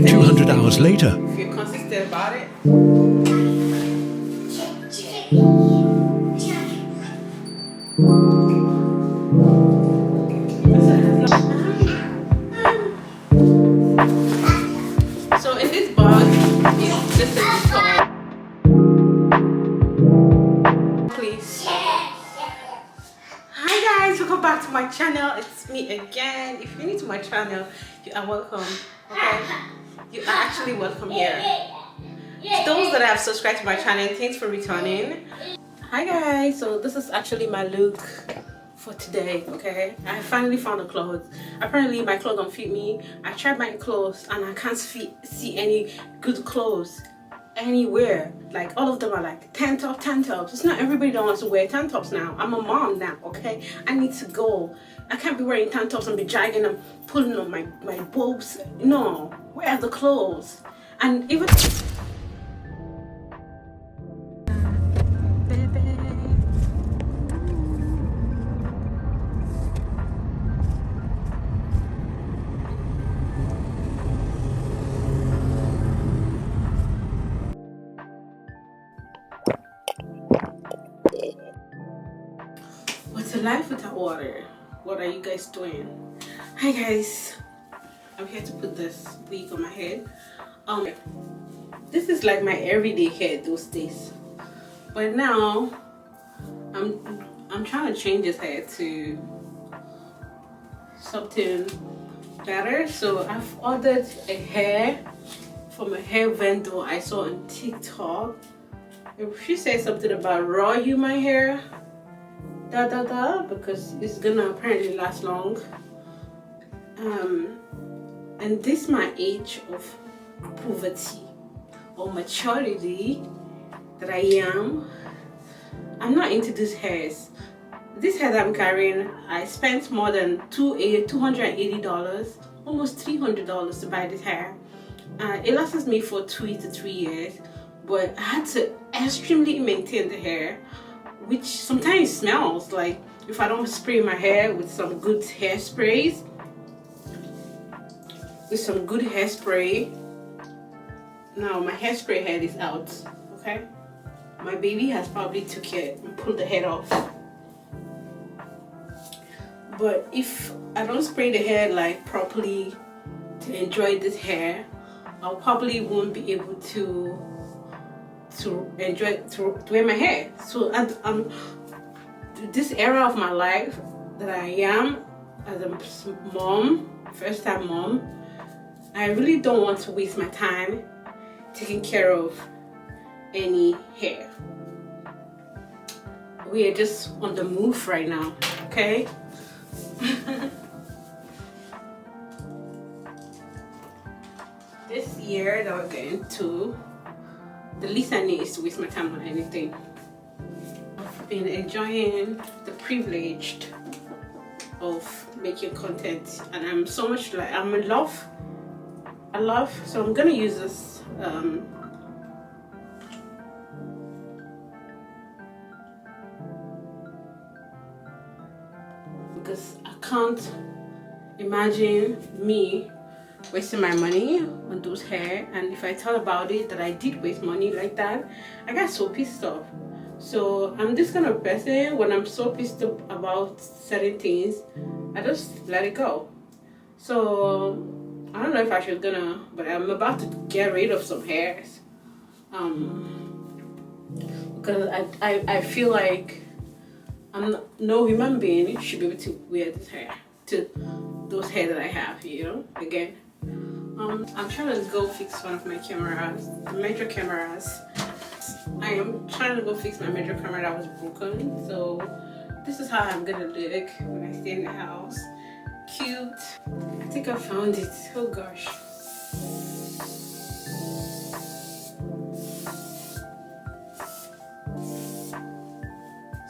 200 hours later. If you're consistent about it. So in this box is just a detour. Please. Hi guys, welcome back to my channel. It's me again. If you're new to my channel, you are welcome. Okay, you are actually welcome here. To those that have subscribed to my channel, thanks for returning. Hi guys, so this is actually my look for today. Okay, I finally found the clothes. Apparently my clothes don't fit me. I tried my clothes and I can't see any good clothes anywhere. Like all of them are like tank tops. It's not everybody that wants to wear tank tops now. I'm a mom now. Okay, I need to go. I can't be wearing tank tops and be dragging them, pulling on my boobs. No, where are the clothes? And even what's a life without water? What are you guys doing? Hi guys, I'm here to put this wig on my head. This is like my everyday hair those days, but now I'm trying to change this hair to something better. So I've ordered a hair from a hair vendor I saw on TikTok. She said something about raw human hair, because it's gonna apparently last long. And this my age of poverty or maturity that I am. I'm not into these hairs. This hair that I'm carrying, I spent more than $280, almost $300 to buy this hair. It lasts me for 2 to 3 years, but I had to extremely maintain the hair, which sometimes smells. Like if I don't spray my hair with some good hairsprays, now my hairspray head is out. Okay, my baby has probably took it and pulled the head off. But if I don't spray the hair like properly to enjoy this hair, I probably won't be able to enjoy to wear my hair. So this era of my life that I am as a mom, first time mom, I really don't want to waste my time taking care of any hair. We are just on the move right now, okay? This year that we're going to, the least I need is to waste my time on anything. I've been enjoying the privilege of making content, and I'm so much like I'm in love. So I'm gonna use this because I can't imagine me wasting my money on those hair. And if I thought about it that I did waste money like that, I got so pissed off. So I'm this kind of person, when I'm so pissed off about certain things, I just let it go. So I don't know if I should but I'm about to get rid of some hairs, because I feel like no human being should be able to wear this hair, to those hair that I have, you know. Again, I'm trying to go fix one of my cameras, the major cameras. I am trying to go fix my major camera that was broken. So this is how I'm gonna look when I stay in the house. Cute. I think I found it. Oh gosh.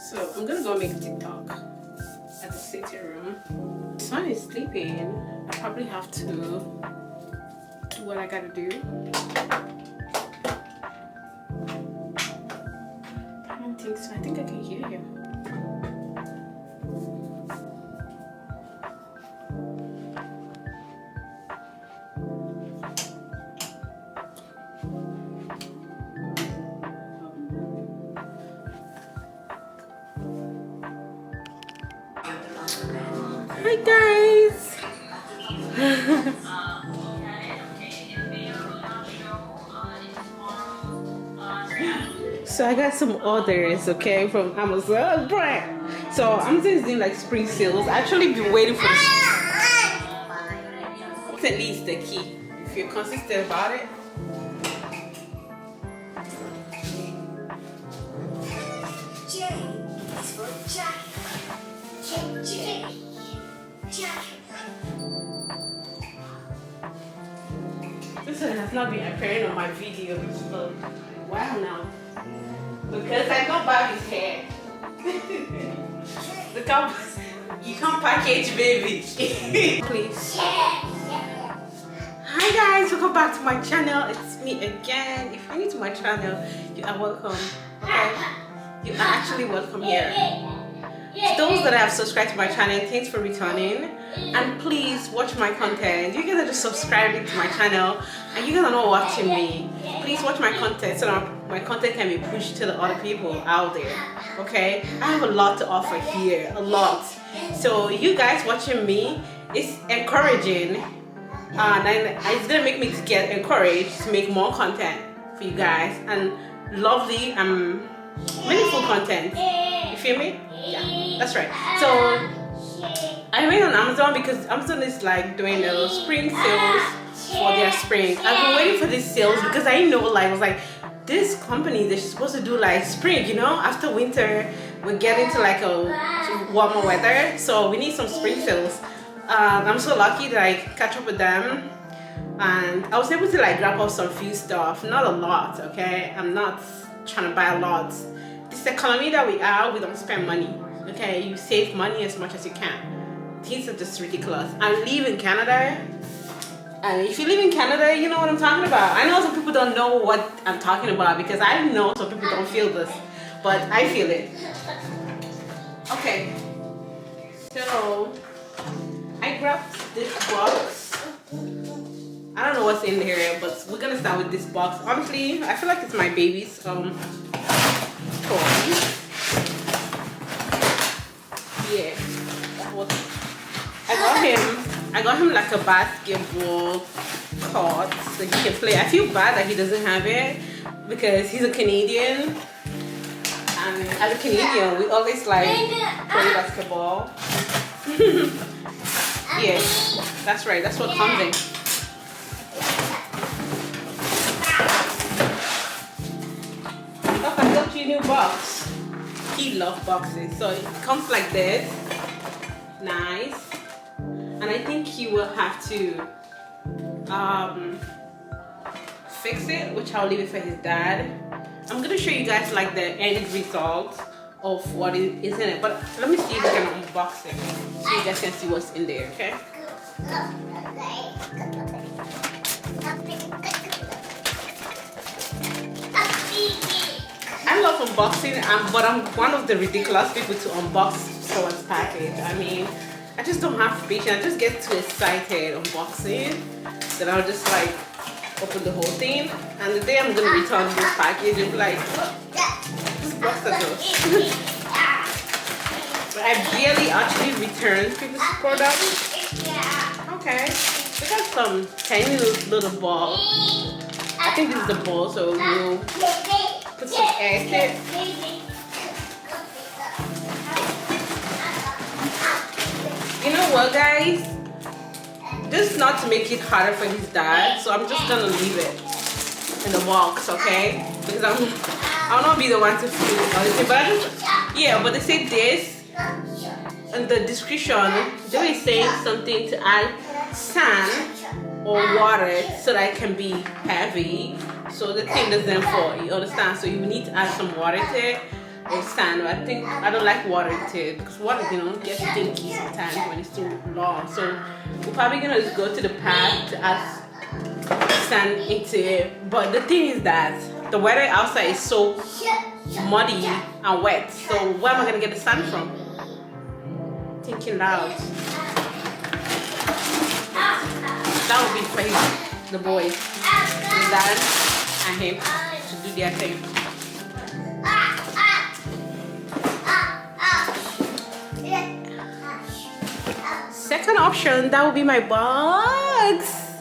So I'm gonna go make a TikTok at the sitting room. The son is sleeping. I probably have to do what I gotta do. I don't think so. I think I can hear him. guys. So I got some orders, okay, from Amazon brand. So Amazon is doing like spring sales. I actually been waiting for this. Consistency is the key. If you're consistent about it. J is for Jack. J. Jack. This one has not been appearing on my videos for a while now. Because I got Bobby's hair. Look how you can't package baby. Please. Hi guys, welcome back to my channel. It's me again. If you're new to my channel, you are welcome. Okay? You are actually welcome here. To those that have subscribed to my channel, thanks for returning. And please watch my content. You guys are just subscribing to my channel and you guys are not watching me. Please watch my content so that my content can be pushed to the other people out there. Okay? I have a lot to offer here. A lot. So you guys watching me is encouraging. And it's gonna make me to get encouraged to make more content for you guys and lovely and meaningful content. You feel me? Yeah, that's right. So I went on Amazon because Amazon is like doing the spring sales for their spring. I've been waiting for these sales because I know I was like, this company, they're supposed to do like spring, you know, after winter we're getting to like a warmer weather, so we need some spring sales. I'm so lucky that I catch up with them and I was able to like grab up some few stuff, not a lot, okay? I'm not trying to buy a lot. This economy that we are, we don't spend money, okay? You save money as much as you can. Things are just ridiculous. I live in Canada, and if you live in Canada, you know what I'm talking about. I know some people don't know what I'm talking about because I know some people don't feel this, but I feel it. Okay, so I grabbed this box. I don't know what's in here, but we're gonna start with this box. Honestly, I feel like it's my baby's toy. Yeah, that was. I got him like a basketball court so he can play. I feel bad that he doesn't have it because he's a Canadian. And as a Canadian, we always like play basketball. Yes, that's right. That's what comes in. Look, I got you a new box. He loves boxes, so it comes like this. Nice. And I think he will have to fix it, which I'll leave it for his dad. I'm gonna show you guys like the end result of what is in it, but let me see if I can unbox it so you guys can see what's in there, okay? I love unboxing, but I'm one of the ridiculous people to unbox someone's package. I mean, I just don't have patience. I just get too excited unboxing that I'll just like open the whole thing, and the day I'm gonna return this package and be like, look, this box is yours. But I barely actually return people's products. Okay, we got some tiny little ball. I think this is the ball, so we'll put some air in it. You know what, guys? This is not to make it harder for his dad, so I'm just gonna leave it in the box, okay? Because I'll not be the one to feel everything. But but they say this in the description. They were saying something to add sand or water so that it can be heavy, so the thing doesn't fall. You understand? So you need to add some water to it. Or sand. I think I don't like water to it because water, you know, gets stinky sometimes when it's too long. So we're probably gonna just go to the pad to add sand into it. But the thing is that the weather outside is so muddy and wet. So where am I gonna get the sand from? Thinking loud. That would be for the boys, his dad and him to do their thing. second option, that would be my box.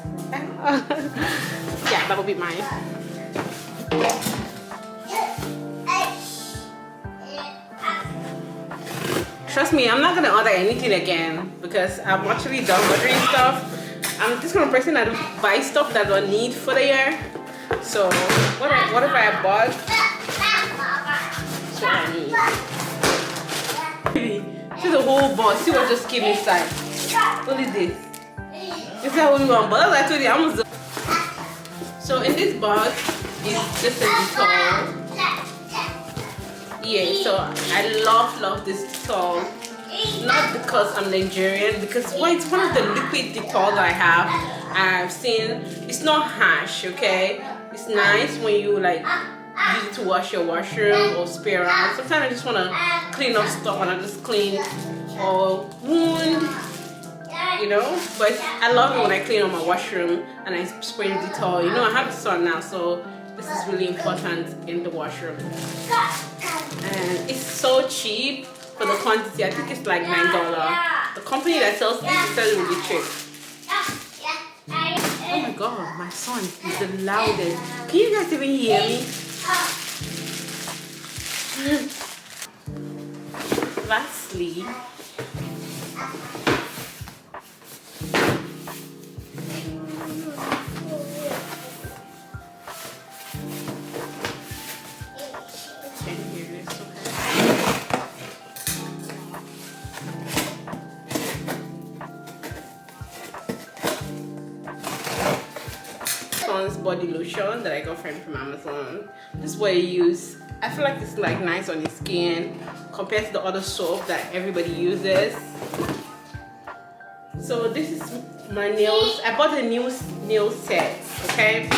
Yeah, that would be mine. Trust me, I'm not gonna order anything again because I'm actually done ordering stuff. I'm just gonna person that buy stuff that I don't need for the year. So whatever I bought, that's what I need. See the whole box. See what just came inside. What is this? Is that only one box? I told you I'm almost done. So in this box is just a Dettol. Yeah, so I love this Dettol. Not because I'm Nigerian, because it's one of the liquid Dettol that I have. I've seen it's not harsh, okay? It's nice when you like use it to wash your washroom or spray around. Sometimes I just want to clean up stuff and I just clean or wound, you know. But I love it when I clean up my washroom and I spray Dettol. You know, I have a son now, so this is really important in the washroom. And it's so cheap for the quantity. I think it's like $9. The company that sells this sells it really cheap. Oh my god, my son is the loudest. Can you guys even hear me? Lastly, body lotion that I got from Amazon. This is what I use. I feel like it's like nice on your skin compared to the other soap that everybody uses. So this is my nails. I bought a new nail set, okay?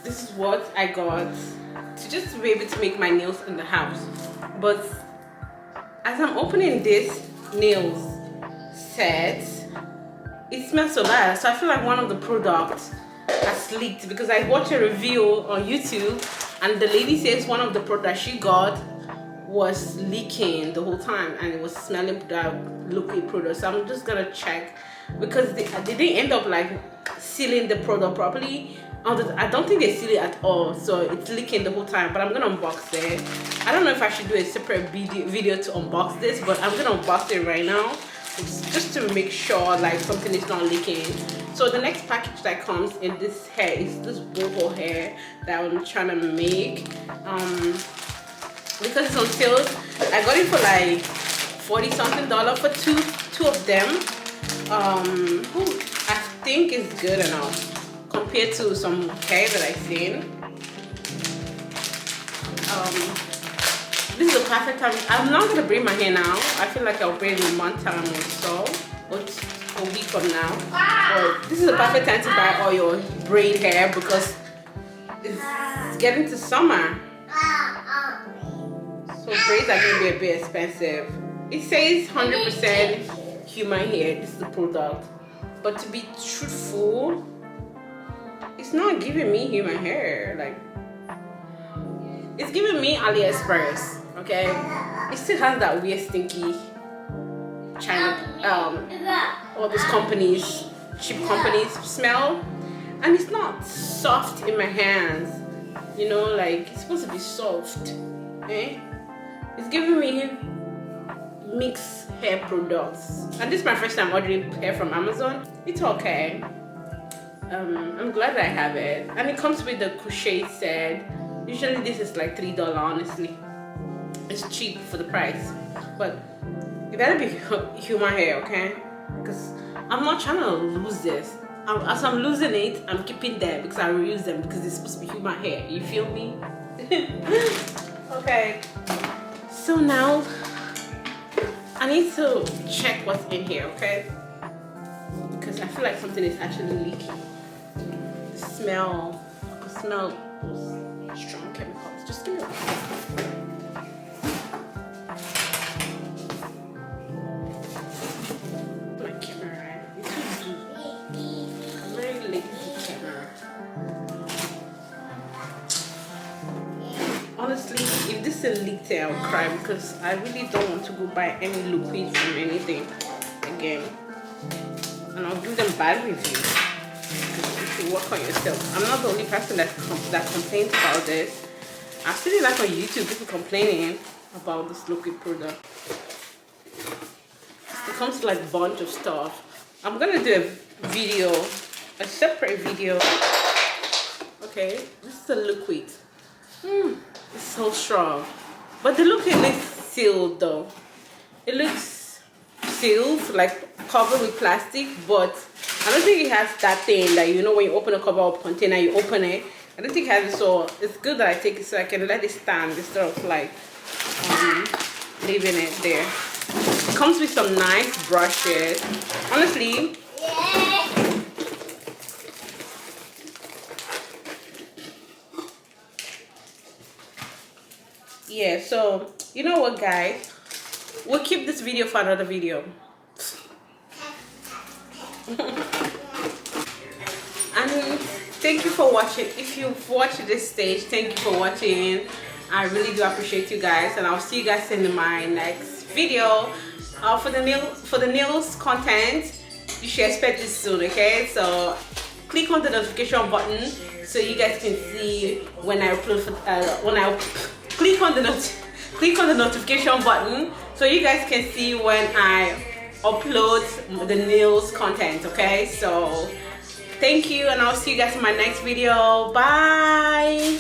This is what I got to just be able to make my nails in the house. But as I'm opening this nails set, it smells so bad. So I feel like one of the products has leaked because I watched a review on YouTube and the lady says one of the products she got was leaking the whole time and it was smelling that liquid product. So I'm just gonna check because they didn't end up like sealing the product properly. I don't think they seal it at all, so it's leaking the whole time. But I'm gonna unbox it. I don't know if I should do a separate video to unbox this, but I'm gonna unbox it right now. It's just to make sure like something is not leaking. So the next package that comes in this hair is this boho hair that I'm trying to make. Because it's on sale, I got it for like $40-something for two of them. I think it's good enough compared to some hair that I've seen. This is the perfect time. I'm not gonna braid my hair now. I feel like I'll braid in a month time or so, or a week from now. But this is the perfect time to buy all your braid hair because it's getting to summer. So braids are gonna be a bit expensive. It says 100% human hair. This is the product, but to be truthful, it's not giving me human hair. Like, it's giving me AliExpress. Okay, it still has that weird stinky China, all those companies, cheap companies smell, and it's not soft in my hands. You know, like it's supposed to be soft. Eh? It's giving me mixed hair products, and this is my first time ordering hair from Amazon. It's okay. I'm glad that I have it, and it comes with the crochet set. Usually this is like $3, honestly. It's cheap for the price, but it better be human hair, okay? Because I'm not trying to lose this. As I'm losing it, I'm keeping them because I reuse them because it's supposed to be human hair. You feel me? Okay. So now I need to check what's in here, okay? Because I feel like something is actually leaking. The smell, I can smell those strong chemicals. Just give me a minute. My camera, I'm very lazy camera. Honestly, if this this is liquid, I'll cry because I really don't want to go buy any liquid from anything again. And I'll give them bad reviews. You should work on yourself. I'm not the only person that complains about this. I've seen it like on YouTube, people complaining about this liquid product. It comes with like a bunch of stuff. I'm gonna do a video, a separate video. Okay, this is a liquid. It's so strong, but the liquid looks sealed though. It looks sealed, like covered with plastic, but I don't think it has that thing that, you know, when you open a cover of container, you open it. I don't think it has it, so it's good that I take it so I can let it stand instead of like leaving it there. It comes with some nice brushes. Honestly, yeah, so you know what, guys, we'll keep this video for another video. And thank you for watching. If you've watched this stage, thank you for watching. I really do appreciate you guys, and I'll see you guys in my next video. For the nails content, you should expect this soon, okay? So click on the notification button so you guys can see when I upload. Click on the notification button so you guys can see when I upload the nails content, okay? So thank you, and I'll see you guys in my next video. Bye.